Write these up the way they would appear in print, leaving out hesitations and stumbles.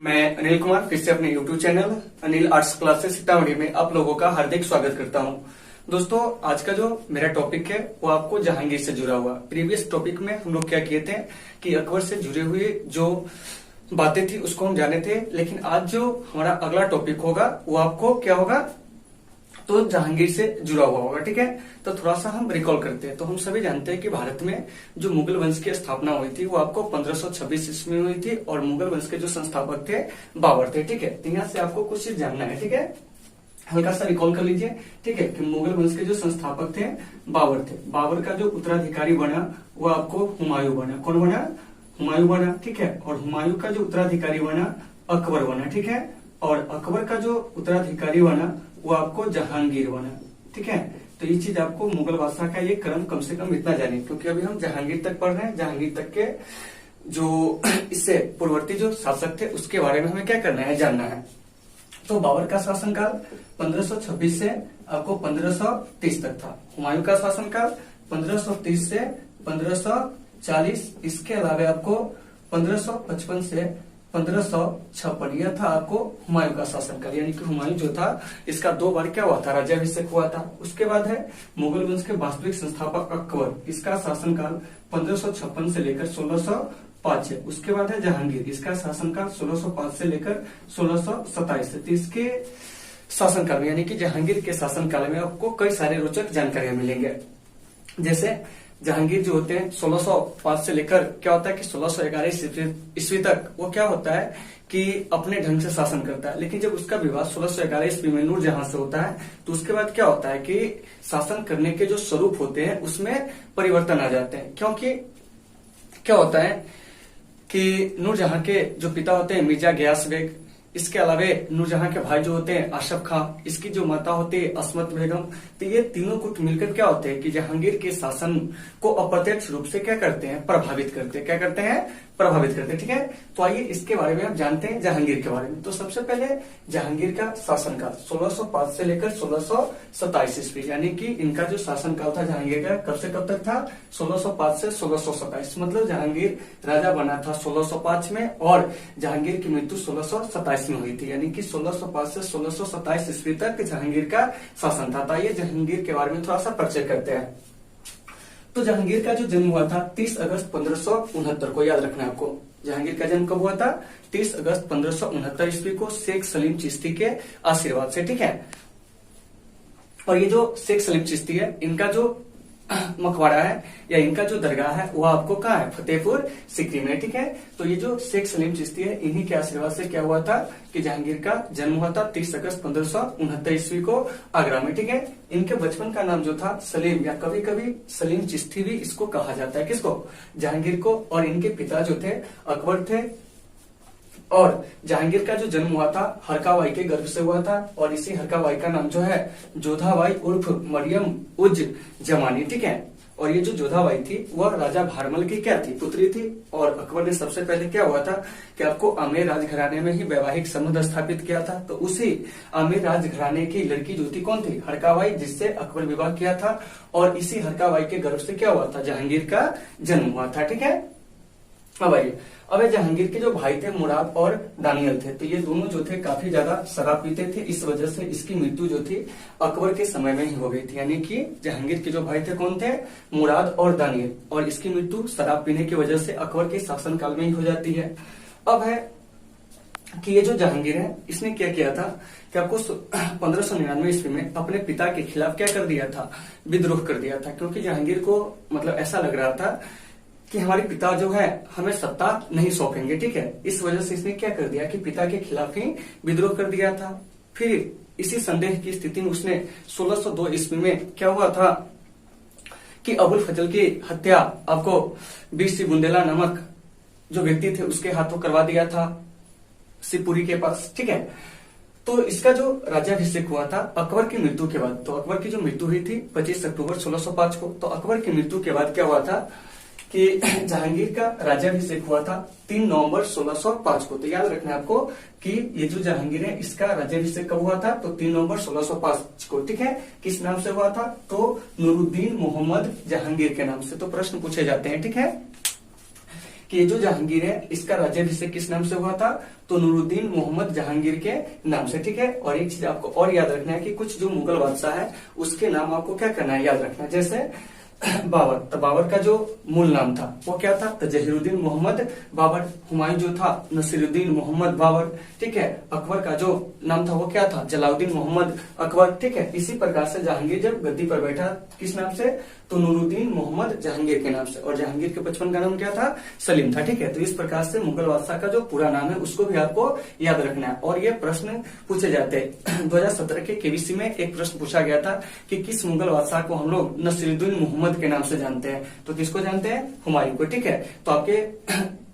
मैं अनिल कुमार फिर से अपने YouTube channel Anil arts classes Sitamarhi में आप लोगों का हार्दिक स्वागत करता हूं। दोस्तों, आज का जो मेरा टॉपिक है वो आपको जहांगीर से जुड़ा हुआ। प्रीवियस टॉपिक में हम लोग क्या किए थे कि अकबर से जुड़े हुए जो बातें थी उसको हम जाने थे, लेकिन आज जो हमारा अगला टॉपिक होगा वो आपको क्या होगा, तो जहांगीर से जुड़ा हुआ होगा। ठीक है, तो थोड़ा सा हम रिकॉल करते हैं। तो हम सभी जानते हैं कि भारत में जो मुगल वंश की स्थापना हुई थी वो आपको 1526 ईस्वी में हुई थी और मुगल वंश के जो संस्थापक थे बाबर थे। ठीक है, तो यहाँ से आपको कुछ चीज जानना है। ठीक है, हल्का सा रिकॉल कर लीजिए। ठीक है, कि मुगल वंश के जो संस्थापक थे बाबर थे। बाबर का जो उत्तराधिकारी बना वो आपको हुमायूं बना। कौन बना? हुमायूं बना। ठीक है, और हुमायूं का जो उत्तराधिकारी बना अकबर बना। ठीक है, और अकबर का जो उत्तराधिकारी बना वो आपको जहांगीर बना। ठीक है, तो ये चीज आपको मुगल बादशाह का ये क्रम कम से कम इतना जानिए, क्योंकि अभी हम जहांगीर तक पढ़ रहे हैं। जहांगीर तक के जो इससे पूर्ववर्ती जो शासक थे उसके बारे में हमें क्या करना है, जानना है। तो बाबर का शासनकाल 1526 से आपको 1530 तक था। हुमायूं का शासनकाल 1530 से 1540। इसके अलावा आपको 1555 से 1556 यह था आपको हुमायूं का शासनकाल। यानी कि हुमायूं जो था इसका 2 बार क्या हुआ था, राज्याभिषेक हुआ था। उसके बाद है मुगल वंश के वास्तविक संस्थापक अकबर, इसका शासनकाल 1556 से लेकर 1605 है। उसके बाद है जहांगीर, इसका शासनकाल 1605 से लेकर 1627 है। तो इसके शासनकाल में यानी कि जहांगीर के शासनकाल में आपको कई सारे रोचक जानकारियां मिलेंगे। जैसे जहांगीर जो होते हैं 1605 से लेकर क्या होता है कि 1611 ईस्वी तक वो क्या होता है कि अपने ढंग से शासन करता है। लेकिन जब उसका विवाद 1611 ईस्वी में नूरजहां से होता है तो उसके बाद क्या होता है कि शासन करने के जो स्वरूप होते हैं उसमें परिवर्तन आ जाते हैं। क्योंकि क्या होता है कि नूरजहां के जो पिता होते हैं मिर्जा गयास बेग, इसके अलावा नूरजहां के भाई जो होते हैं आशफ खां, इसकी जो माता होती है असमत बेगम, तो ये तीनों गुट मिलकर क्या होते हैं कि जहांगीर के शासन को अप्रत्यक्ष रूप से क्या करते हैं, प्रभावित करते हैं। क्या करते हैं? प्रभावित करते हैं। ठीक है, तो आइए इसके बारे में आप जानते हैं जहांगीर के बारे में। तो सबसे पहले जहांगीर का शासनकाल 1605 से लेकर 1627 ईस्वी, यानी कि इनका जो शासनकाल था जहांगीर का कब से कब तक था, 1605 से 1627। मतलब जहांगीर राजा बना था 1605 में और जहांगीर की मृत्यु 1627 में हुई थी। यानी कि 1605 से 1627 ईस्वी तक जहांगीर का शासन था। आइए जहांगीर के बारे में थोड़ा सा परिचय करते हैं। तो जहांगीर का जो जन्म हुआ था 30 अगस्त 1569 को, याद रखना है आपको। जहांगीर का जन्म कब हुआ था? 30 अगस्त 1569 ईस्वी को शेख सलीम चिश्ती के आशीर्वाद से। ठीक है, और ये जो शेख सलीम चिश्ती है इनका जो मकबरा है या इनका जो दरगाह है वो आपको कहाँ है, फतेहपुर सीकरी में। ठीक है, तो ये जो शेख सलीम चिश्ती है इन्हीं के आशीर्वाद से क्या हुआ था कि जहांगीर का जन्म हुआ था 30 अगस्त 1569 ईस्वी को आगरा में। ठीक है, इनके बचपन का नाम जो था सलीम या कभी कभी सलीम चिश्ती भी इसको कहा जाता है। किसको? जहांगीर को। और इनके पिता जो थे अकबर थे और जहांगीर का जो जन्म हुआ था हरकाबाई के गर्भ से हुआ था और इसी हरकाबाई का नाम जो है जोधाबाई उर्फ मरियम उज जमानी। ठीक है, और ये जो जोधाबाई थी वह राजा भारमल की क्या थी, पुत्री थी। और अकबर ने सबसे पहले क्या हुआ था कि आपको आमेर राजघराने में ही वैवाहिक संबंध स्थापित किया था। तो उसी आमेर राजघराने की लड़की जो थी कौन थी, हरकाबाई, जिससे अकबर विवाह किया था और इसी हरकाबाई के गर्भ से क्या हुआ था, जहांगीर का जन्म हुआ था। ठीक है, अब आइए, अब जहांगीर के जो भाई थे मुराद और दानियल थे, तो ये दोनों जो थे काफी ज्यादा शराब पीते थे। इस वजह से इसकी मृत्यु जो थी अकबर के समय में ही हो गई थी। यानी कि जहांगीर के जो भाई थे कौन थे, मुराद और दानियल, और इसकी मृत्यु शराब पीने की वजह से अकबर के शासनकाल में ही हो जाती है। अब है कि ये जो जहांगीर है इसने क्या किया था कि आपको 1599 ईस्वी में अपने पिता के खिलाफ क्या कर दिया था, विद्रोह कर दिया था। क्योंकि जहांगीर को मतलब ऐसा लग रहा था कि हमारे पिता जो है हमें सत्ता नहीं सौंपेंगे। ठीक है, इस वजह से इसने क्या कर दिया कि पिता के खिलाफ ही विद्रोह कर दिया था। फिर इसी संदेह की स्थिति में उसने 1602 ईस्वी में क्या हुआ था कि अबुल फजल की हत्या आपको बीर सिंह बुंदेला नामक जो व्यक्ति थे उसके हाथों करवा दिया था शिवपुरी के पास। ठीक है, तो इसका जो राज्याभिषेक हुआ था अकबर की मृत्यु के बाद। तो अकबर की जो मृत्यु हुई थी 25 अक्टूबर 1605 को। तो अकबर की मृत्यु के बाद क्या हुआ था कि जहांगीर का राज्याभिषेक हुआ था 3 नवंबर 1605 को। तो याद रखना है आपको कि ये जो जहांगीर है इसका राज्याभिषेक कब हुआ था, तो 3 नवंबर 1605 को। ठीक है, किस नाम से हुआ था, तो नूरुद्दीन मोहम्मद जहांगीर के नाम से। तो प्रश्न पूछे जाते हैं, ठीक है, कि ये जो जहांगीर है इसका राज्याभिषेक किस नाम से हुआ था, तो नूरुद्दीन मोहम्मद जहांगीर के नाम से। ठीक है, और एक चीज आपको और याद रखना है कि कुछ जो मुगल बादशाह है उसके नाम आपको क्या करना है, याद रखना है। जैसे बाबर, तो बाबर का जो मूल नाम था वो क्या था, तो जहीरुद्दीन मोहम्मद बाबर। हुमायूं जो था नसीरुद्दीन मोहम्मद बाबर। ठीक है, अकबर का जो नाम था वो क्या था, जलालुद्दीन मोहम्मद अकबर। ठीक है, इसी प्रकार से जहांगीर जब गद्दी पर बैठा किस नाम से, तो नूरुद्दीन मोहम्मद जहांगीर के नाम से। और जहांगीर के बचपन का नाम क्या था, सलीम था। ठीक है, तो इस प्रकार से मुगल बादशाह का जो पूरा नाम है उसको भी आपको याद रखना है। और ये प्रश्न पूछे जाते हैं 2017 के केबीसी में एक प्रश्न पूछा गया था कि किस मुगल बादशाह को हम लोग नसीरुद्दीन मोहम्मद के नाम से जानते हैं, तो किसको जानते हैं, हुमायूं को। ठीक है, तो आपके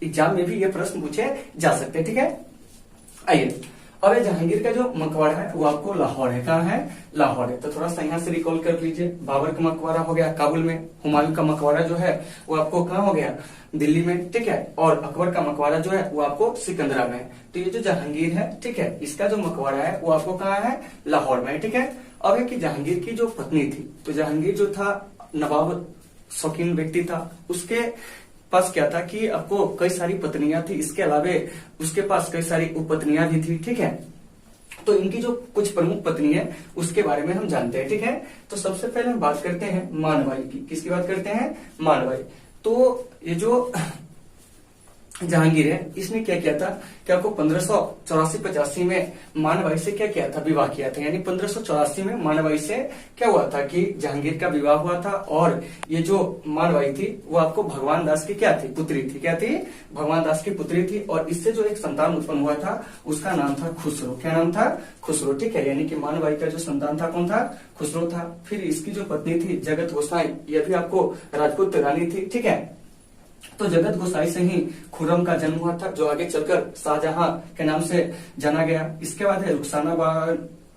एग्जाम में भी ये प्रश्न पूछे जा सकते हैं। ठीक है, आइए अब ये जहांगीर का जो मकबरा है वो आपको लाहौर है। कहाँ है, लाहौर है। तो थोड़ा सा यहाँ से रिकॉल कर लीजिए। बाबर का मकबरा हो गया काबुल में, हुमायूं का मकबरा जो है वो आपको कहाँ हो गया, दिल्ली में। ठीक है, और अकबर का मकबरा जो है वो आपको सिकंदरा में। तो ये जो जहांगीर है, ठीक है, इसका जो मकबरा है वो आपको कहाँ है, लाहौर में। ठीक है, अब है कि जहांगीर की जो पत्नी थी, तो जहांगीर जो था नवाब शौकीन व्यक्ति था, उसके पास क्या था कि आपको कई सारी पत्नियां थी, इसके अलावे उसके पास कई सारी उपपत्नियां भी थी। ठीक है, तो इनकी जो कुछ प्रमुख पत्नी है उसके बारे में हम जानते हैं। ठीक है, तो सबसे पहले हम बात करते हैं मानबाई की। किसकी बात करते हैं, मानबाई। तो ये जो जहांगीर है इसने क्या किया था कि आपको 1584-85 में मानबाई से क्या किया था, विवाह किया था। यानी 1584 में मानबाई से क्या हुआ था कि जहांगीर का विवाह हुआ था। और ये जो मानबाई थी वो आपको भगवान दास की क्या थी, पुत्री थी। क्या थी, भगवान दास की पुत्री थी। और इससे जो एक संतान उत्पन्न हुआ था उसका नाम था खुसरो। क्या नाम था, खुसरो। ठीक है, यानी कि मानबाई का जो संतान था कौन था, खुसरो था। फिर इसकी जो पत्नी थी जगत गोसाई, यह भी आपको राजपूत रानी थी। ठीक है, तो जगत गोसाई से ही खुर्रम का जन्म हुआ था, जो आगे चलकर शाहजहां के नाम से जाना गया। इसके बाद है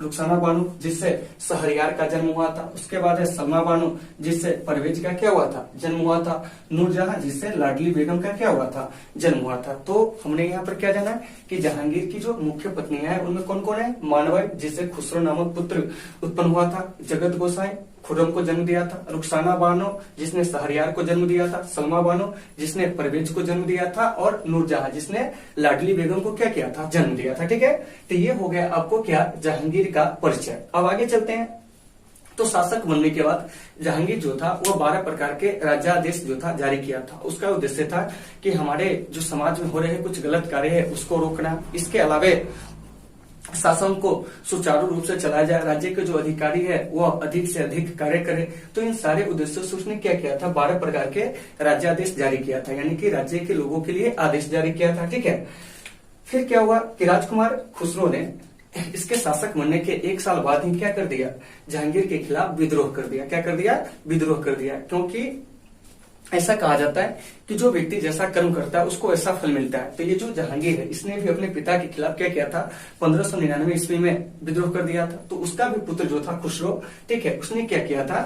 रुखसाना बानो, जिससे शहरयार का जन्म हुआ था। उसके बाद है सलमा बानो, जिससे परवेज का क्या हुआ था, जन्म हुआ था। नूरजहां, जिससे लाडली बेगम का क्या हुआ था, जन्म हुआ था। तो हमने यहाँ पर क्या जाना कि जहांगीर की जो मुख्य पत्नियां हैं उनमें कौन कौन है, मानबाई, जिससे खुसरो नामक पुत्र उत्पन्न हुआ था। जगत गोसाई, खुर्रम को जन्म दिया था। रुखसाना बानो, जिसने शहरयार को जन्म दिया था। सलमा बानो, जिसने परवेज को जन्म दिया था। और नूरजहां, जिसने लाडली बेगम को क्या किया था, जन्म दिया था। ठीक है, तो ये हो गया आपको क्या, जहांगीर का परिचय। अब आगे चलते हैं। तो शासक बनने के बाद जहांगीर जो था वो 12 प्रकार के राज्यादेश जो था जारी किया था। उसका उद्देश्य था कि हमारे जो समाज में हो रहे कुछ गलत कार्य है उसको रोकना। इसके अलावे शासन को सुचारू रूप से चलाया जाए, राज्य के जो अधिकारी है वो अधिक से अधिक कार्य करे। तो इन सारे उद्देश्यों से उसने क्या किया था, 12 प्रकार के राज्यादेश जारी किया था। यानी कि राज्य के लोगों के लिए आदेश जारी किया था। ठीक है, फिर क्या हुआ कि राजकुमार खुसरो ने इसके शासक बनने के 1 साल बाद ही क्या कर दिया, जहांगीर के खिलाफ विद्रोह कर दिया। क्या कर दिया, विद्रोह कर दिया। क्योंकि ऐसा कहा जाता है कि जो व्यक्ति जैसा कर्म करता है उसको ऐसा फल मिलता है। तो ये जो जहांगीर है इसने भी अपने पिता के खिलाफ क्या किया था, 1599 ईस्वी में विद्रोह कर दिया था। तो उसका भी पुत्र जो था खुसरो, ठीक है, उसने क्या किया था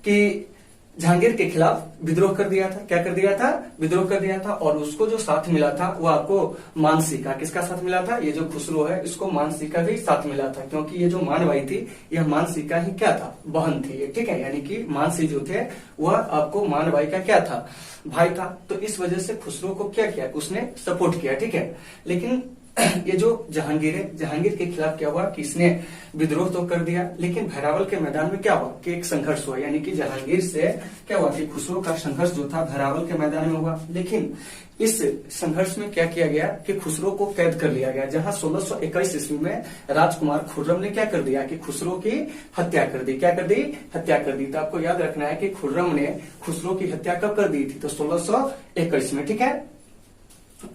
कि जहांगीर के खिलाफ विद्रोह कर दिया था। क्या कर दिया था, विद्रोह कर दिया था। और उसको जो साथ मिला था वो आपको मानसी का, किसका साथ मिला था, ये जो खुसरो है इसको मानसी का भी साथ मिला था। क्योंकि ये जो मानबाई थी यह मानसी का ही क्या था, बहन थी। ठीक है, यानी कि मानसी जो थे वह आपको मानबाई का क्या था, भाई था। तो इस वजह से खुसरो को क्या किया, उसने सपोर्ट किया। ठीक है, लेकिन ये जो जहांगीर है, जहांगीर के खिलाफ क्या हुआ कि इसने विद्रोह तो कर दिया, लेकिन भैरावल के मैदान में क्या हुआ कि एक संघर्ष हुआ। यानी कि जहांगीर से क्या हुआ कि खुसरो का संघर्ष जो था भैरावल के मैदान में हुआ। लेकिन इस संघर्ष में क्या किया गया कि खुसरो को कैद कर लिया गया, जहां 1621 ईस्वी में राजकुमार खुर्रम ने क्या कर दिया कि खुसरो की हत्या कर दी। क्या कर दी, हत्या कर दी। तो आपको याद रखना है कि खुर्रम ने खुसरो की हत्या कब कर दी थी, तो 1621 में। ठीक है,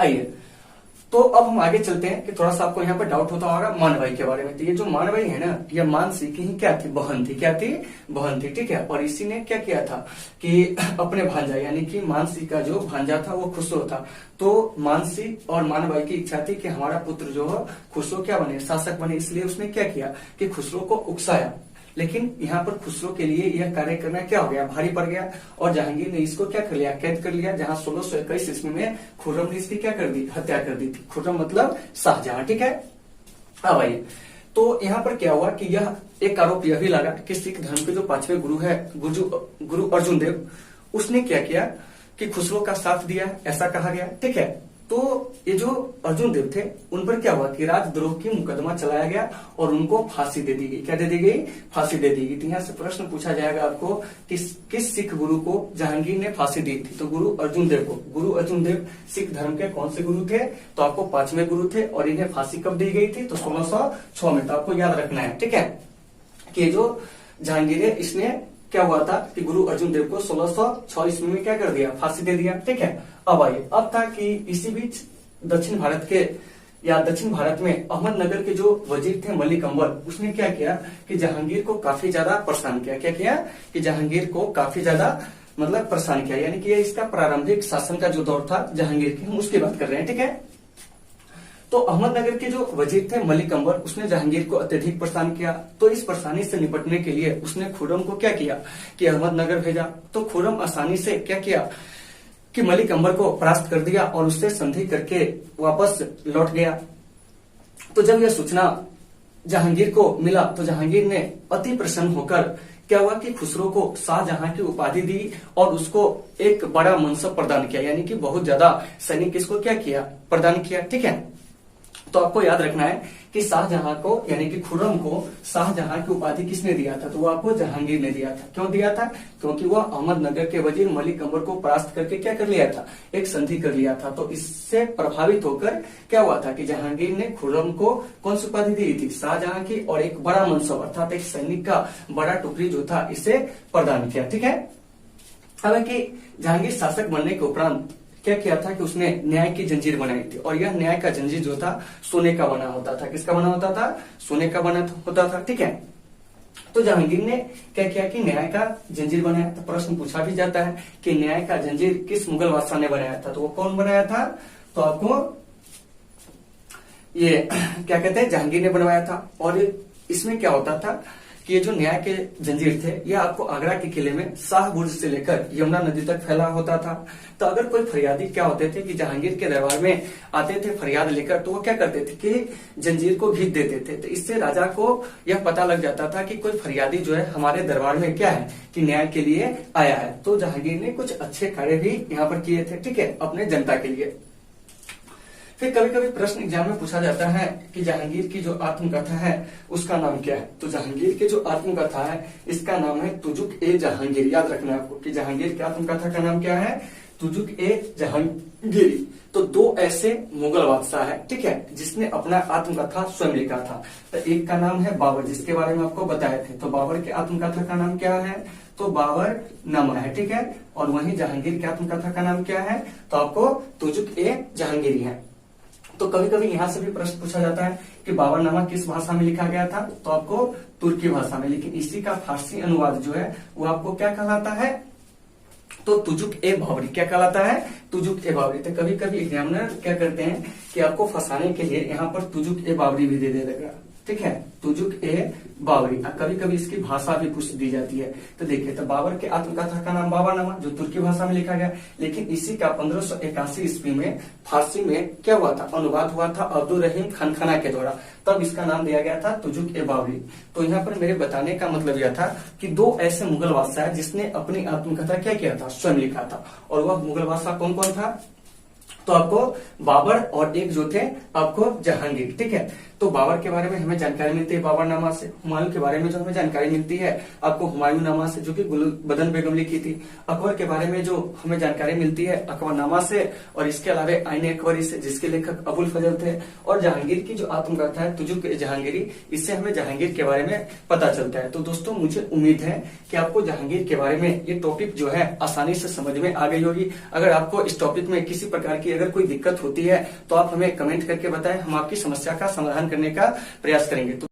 आइए तो अब हम आगे चलते हैं कि थोड़ा सा आपको यहाँ पर डाउट होता होगा मानबाई के बारे में। तो ये जो मानबाई है ना, यह मानसी की ही क्या थी, बहन थी। क्या थी, बहन थी। ठीक है, और इसी ने क्या किया था कि अपने भांजा, यानी कि मानसी का जो भांजा था वो खुसरो था। तो मानसी और मानबाई की इच्छा थी कि हमारा पुत्र जो है खुसरो क्या बने, शासक बने। इसलिए उसने क्या किया कि खुसरो को उकसाया। लेकिन यहाँ पर खुसरो के लिए यह कार्य करना क्या हो गया, भारी पड़ गया और जहांगीर ने इसको क्या कर लिया, कैद कर लिया, जहाँ 1621 ईस्वी में खुर्रम ने इसकी क्या कर दी, हत्या कर दी थी। खुर्रम मतलब शाहजहां, ठीक है। अब आइए, तो यहाँ पर क्या हुआ कि यह एक आरोप यह भी लगा कि सिख धर्म के जो 5वें गुरु है गुरु अर्जुन देव, उसने क्या किया कि खुसरो का साथ दिया, ऐसा कहा गया, ठीक है। तो ये जो अर्जुन देव थे उन पर क्या हुआ कि राजद्रोह की मुकदमा चलाया गया और उनको फांसी दे दी गई। क्या दे दी गई, फांसी दे दी गई। तो यहाँ से प्रश्न पूछा जाएगा आपको कि किस सिख गुरु को जहांगीर ने फांसी दी थी, तो गुरु अर्जुन देव को। गुरु अर्जुन देव सिख धर्म के कौन से गुरु थे, तो आपको 5वें गुरु थे और इन्हें फांसी कब दी गई थी, तो 1606 में। तो आपको याद रखना है, ठीक है, कि जो जहांगीर है इसने क्या हुआ था कि गुरु अर्जुन देव को 1606 ईस्वी में क्या कर दिया, फांसी दे दिया, ठीक है। अब आइए, अब था कि इसी बीच दक्षिण भारत में अहमदनगर के जो वजीर थे मलिक अंबर, उसने क्या किया कि जहांगीर को काफी ज्यादा परेशान किया। क्या किया कि जहांगीर को काफी ज्यादा मतलब परेशान किया, यानी कि इसका प्रारंभिक शासन का जो दौर था जहांगीर की, हम उसकी बात कर रहे हैं, ठीक है। तो अहमदनगर के जो वजीर थे मलिक अंबर, उसने जहांगीर को अत्यधिक परेशान किया। तो इस परेशानी से निपटने के लिए उसने खुर्रम को क्या किया कि अहमदनगर भेजा। तो खुर्रम आसानी से क्या किया कि मलिक अंबर को परास्त कर दिया और उससे संधि करके वापस लौट गया। तो जब यह सूचना जहांगीर को मिला तो जहांगीर ने अति प्रसन्न होकर क्या हुआ कि खुसरो को शाहजहां की उपाधि दी और उसको एक बड़ा मनसब प्रदान किया, यानी कि बहुत ज्यादा सैनिक इसको क्या किया, प्रदान किया, ठीक है। तो आपको याद रखना है कि शाहजहां को यानी कि खुर्रम को शाहजहां की उपाधि किसने दिया था, तो वो आपको जहांगीर ने दिया था। क्यों दिया था, क्योंकि वह अहमदनगर के वजीर मलिक अंबर को परास्त करके क्या कर लिया था, एक संधि कर लिया था। तो इससे प्रभावित होकर क्या हुआ था कि जहांगीर ने खुर्रम को कौन सी उपाधि दी थी, शाहजहां की, और एक बड़ा मनसब अर्थात एक सैनिक का बड़ा टुकड़ी जो था इसे प्रदान किया, ठीक है। हालांकि जहांगीर शासक बनने के उपरांत क्या किया था कि उसने न्याय की जंजीर बनाई थी और यह न्याय का जंजीर जो था सोने का बना होता था। किसका बना होता था, सोने का बना होता था, ठीक है। तो जहांगीर ने क्या किया कि न्याय का जंजीर बनाया। तो प्रश्न पूछा भी जाता है कि न्याय का जंजीर किस मुगल बादशाह ने बनाया था, तो वो कौन बनाया था, तो आपको ये क्या कहते हैं, जहांगीर ने बनवाया था। और इसमें क्या होता था कि ये जो न्याय के जंजीर थे ये आपको आगरा के किले में शाह बुर्ज से लेकर यमुना नदी तक फैला होता था। तो अगर कोई फरियादी क्या होते थे कि जहांगीर के दरबार में आते थे फरियाद लेकर, तो वो क्या करते थे कि जंजीर को भीग देते थे। तो इससे राजा को यह पता लग जाता था कि कोई फरियादी जो है हमारे दरबार में क्या है कि न्याय के लिए आया है। तो जहांगीर ने कुछ अच्छे कार्य भी यहाँ पर किए थे, ठीक है, अपने जनता के लिए। फिर कभी कभी प्रश्न एग्जाम में पूछा जाता है कि जहांगीर की जो आत्मकथा है उसका नाम क्या है। तो जहांगीर की जो आत्मकथा है इसका नाम है तुजुक ए जहांगीर। याद रखना आपको कि जहांगीर की आत्मकथा का नाम क्या है, तुजुक ए जहांगीरी। तो दो ऐसे मुगल बादशाह है, ठीक है, जिसने अपना आत्मकथा स्वयं लिखा था। तो एक का नाम है बाबर, जिसके बारे में आपको बताए थे। तो बाबर की आत्मकथा का नाम क्या है, तो बाबर नामा है, ठीक है। और वहीं जहांगीर की आत्मकथा का नाम क्या है, तो आपको तुजुक ए जहांगीरी है। तो कभी कभी यहाँ से भी प्रश्न पूछा जाता है कि बाबरनामा किस भाषा में लिखा गया था, तो आपको तुर्की भाषा में, लेकिन इसी का फारसी अनुवाद जो है वो आपको क्या कहलाता है, तो तुजुक ए बाबरी। क्या कहलाता है, तुजुक ए बाबरी। तो कभी कभी एग्जामिनर क्या करते हैं कि आपको फंसाने के लिए यहाँ पर तुजुक ए बाबरी भी दे देगा, ठीक है, तुजुक ए बाबरी। कभी कभी इसकी भाषा भी पूछ दी जाती है। तो देखिए, तो बाबर के आत्मकथा का नाम बाबरनामा जो तुर्की भाषा में लिखा गया, लेकिन इसी का 1581 ईस्वी में फारसी में क्या हुआ था, अनुवाद हुआ था अब्दुल रहीम खानखाना के द्वारा। तब इसका नाम दिया गया था तुजुक ए बाबरी। तो यहाँ पर मेरे बताने का मतलब यह था कि दो ऐसे मुगल बादशाह है जिसने अपनी आत्मकथा क्या किया था, स्वयं लिखा था। और वह मुगल बादशाह कौन कौन था, तो आपको बाबर और एक जो थे आपको जहांगीर, ठीक है। तो बाबर के बारे में हमें जानकारी मिलती है बाबरनामा से। हुमायूं के बारे में जो हमें जानकारी मिलती है आपको हुमायूं नामा से, जो कि गुलबदन बेगम लिखी थी। अकबर के बारे में जो हमें जानकारी मिलती है अकबरनामा से, और इसके अलावा आईने अकबरी से, जिसके लेखक अबुल फजल थे। और जहांगीर की जो आत्मकथा है तुजुक ए जहांगीरी, इससे हमें जहांगीर के बारे में पता चलता है। तो दोस्तों, मुझे उम्मीद है कि आपको जहांगीर के बारे में ये टॉपिक जो है आसानी से समझ में आ गई होगी। अगर आपको इस टॉपिक में किसी प्रकार की अगर कोई दिक्कत होती है तो आप हमें कमेंट करके बताएं, हम आपकी समस्या का समाधान करने का प्रयास करेंगे। तो